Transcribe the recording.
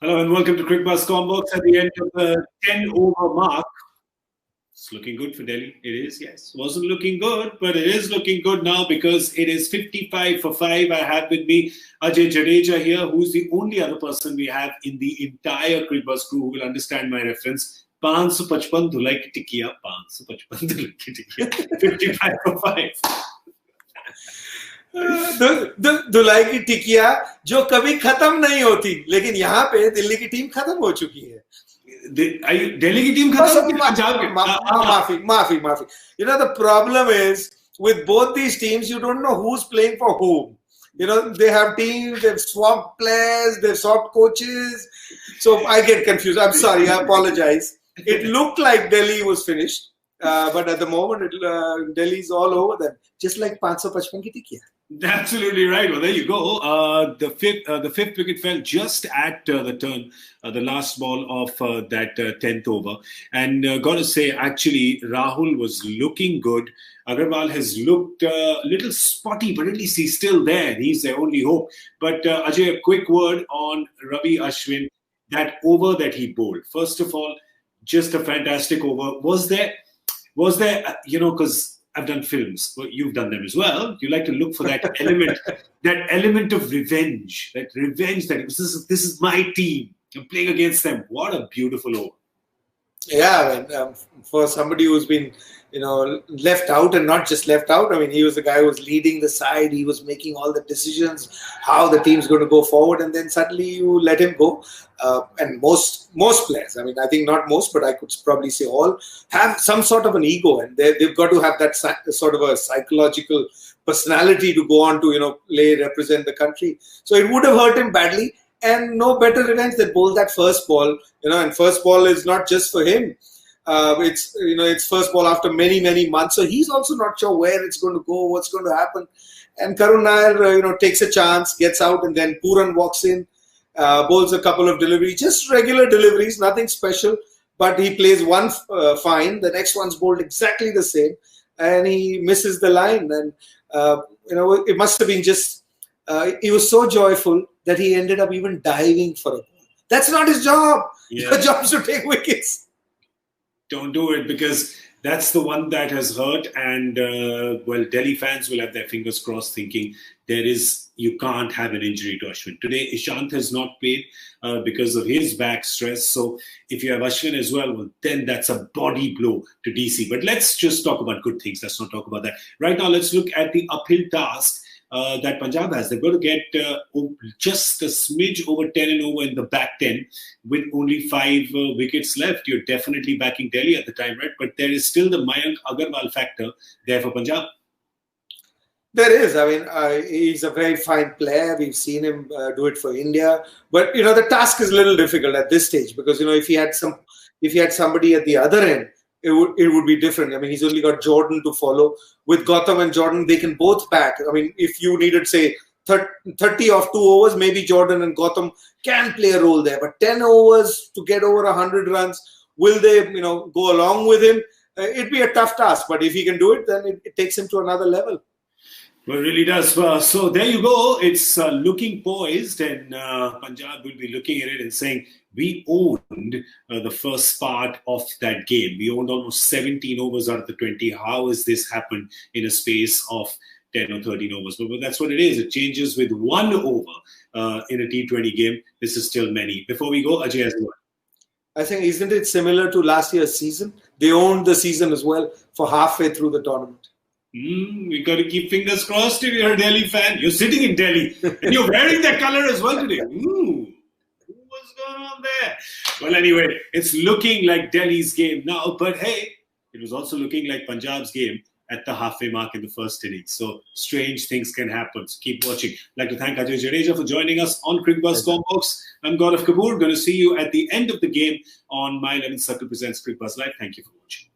Hello and welcome to Cricket Buzz Combox at the end of the 10-over mark. It's looking good for Delhi. It is, yes. Wasn't looking good, but it is looking good now because it is 55 for 5. I have with me Ajay Jadeja here, who's the only other person we have in the entire Cricket Buzz crew who will understand my reference. 555 धुलाई की टिकिया 555 धुलाई की टिकिया 55 for 5. धुलाई की टिकिया जो कभी खत्म नहीं होती, लेकिन यहाँ पे दिल्ली की टीम खत्म हो चुकी है. दिल्ली की टीम खत्म होगी पंजाब की. माफी. You know, the problem is with both these teams, you don't know who's playing for whom. You know, they have teams, they've swapped players, they've swapped coaches. So I get confused. I'm sorry, I apologize. It looked like Delhi was finished, but at the moment, Delhi's all over them, just like 555 की टिकिया. Absolutely right. Well, there you go. The fifth wicket fell just at the turn, the last ball of that 10th over. And got to say, actually, Rahul was looking good. Agarwal has looked a little spotty, but at least he's still there. He's their only hope. But Ajay, a quick word on Ravi Ashwin, that over that he bowled. First of all, just a fantastic over. Was there, because I've done films. Well, you've done them as well. You like to look for that element of revenge. That revenge that this is my team. I'm playing against them. What a beautiful over. Yeah, I mean, for somebody who's been, left out, and not just left out. I mean, he was the guy who was leading the side. He was making all the decisions, how the team's going to go forward, and then suddenly you let him go. And most players, I mean, I think not most, but I could probably say all, have some sort of an ego, and they've got to have that sort of a psychological personality to go on to, represent the country. So it would have hurt him badly, and no better revenge than bowl that first ball. And first ball is not just for him. It's first ball after many months, so he's also not sure where it's going to go, what's going to happen. And Karun Nair, takes a chance, gets out, and then Pooran walks in, bowls a couple of deliveries, just regular deliveries, nothing special. But he plays one fine, the next one's bowled exactly the same, and he misses the line. And it must have been just he was so joyful that he ended up even diving for a ball. That's not his job. Yeah. Your job is to take wickets. Don't do it, because that's the one that has hurt. And, Delhi fans will have their fingers crossed thinking you can't have an injury to Ashwin. Today, Ishant has not played because of his back stress. So if you have Ashwin as well, then that's a body blow to DC. But let's just talk about good things. Let's not talk about that. Right now, let's look at the uphill task that Punjab has. They're going to get just a smidge over 10 and over in the back 10 with only 5 wickets left. You're definitely backing Delhi at the time, right? But there is still the Mayank Agarwal factor there for Punjab. There is. I mean, he's a very fine player. We've seen him do it for India. But, the task is a little difficult at this stage because, if he had somebody at the other end, it would be different. I mean, he's only got Jordan to follow. With Gautam and Jordan, they can both back. I mean, if you needed, say, 30 of 2 overs, maybe Jordan and Gautam can play a role there. But 10 overs to get over 100 runs, will they, go along with him? It'd be a tough task. But if he can do it, then it takes him to another level. Well, it really does. So there you go. It's looking poised, and Punjab will be looking at it and saying, we owned the first part of that game. We owned almost 17 overs out of the 20. How has this happened in a space of 10 or 13 overs? But that's what it is. It changes with 1 over in a T20 game. This is still many. Before we go, Ajay has one. I think, isn't it similar to last year's season? They owned the season as well for halfway through the tournament. We got to keep fingers crossed if you're a Delhi fan. You're sitting in Delhi and you're wearing that color as well today. What's going on there? Well, anyway, it's looking like Delhi's game now. But hey, it was also looking like Punjab's game at the halfway mark in the first innings. So strange things can happen. So keep watching. I'd like to thank Ajay Jadeja for joining us on Cricket Buzz Combox. I'm Gaurav Kapoor. Going to see you at the end of the game on My 11th Circle Presents Cricket Buzz Live. Thank you for watching.